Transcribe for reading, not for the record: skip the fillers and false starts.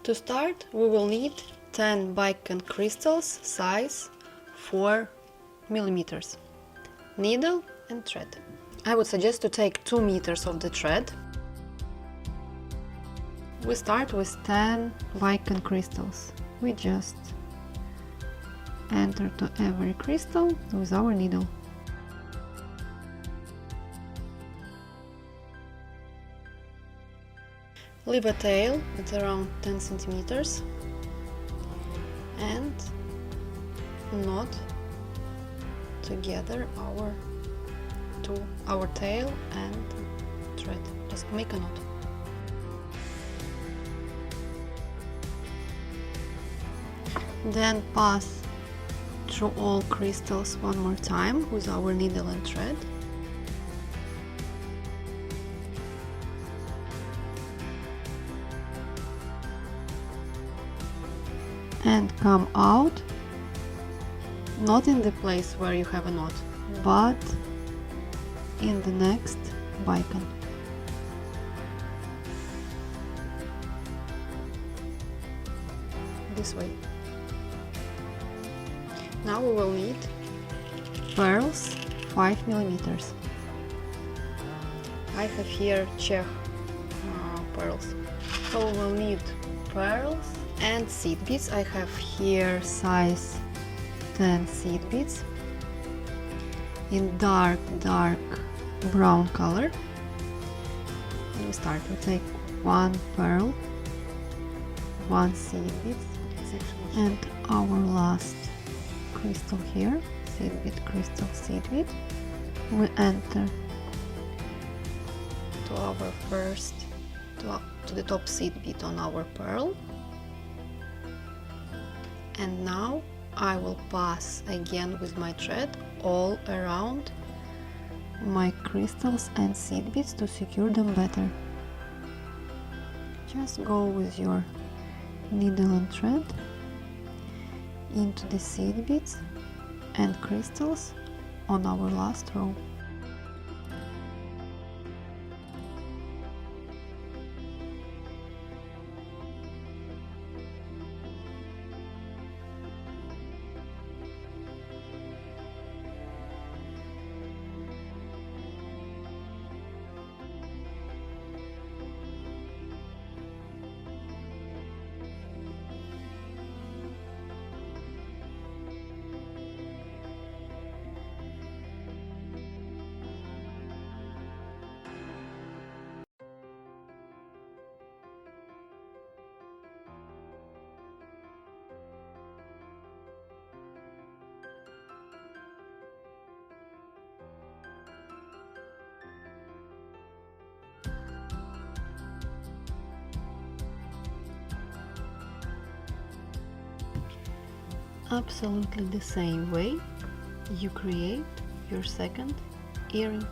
To start, we will need 10 beading crystals size 4 millimeters, needle and thread. I would suggest to take 2 meters of the thread. We start with 10 beading crystals. We just enter to every crystal with our needle. Leave a tail at around 10 centimeters and knot together our tail and thread. Just make a knot. Then pass through all crystals one more time with our needle and thread. And come out, not in the place where you have a knot, but in the next beacon. This way. Now we will need pearls 5 millimeters. I have here Czech pearls. So we will need pearls and seed beads. I have here size 10 seed beads in dark brown color. And we start. We take 1 pearl, 1 seed bead, and our last crystal here, seed bead, crystal, seed bead. We enter to our first, to the top seed bead on our pearl. And now I will pass again with my thread all around my crystals and seed beads to secure them better. Just go with your needle and thread into the seed beads and crystals on our last row. Absolutely the same way you create your second earring.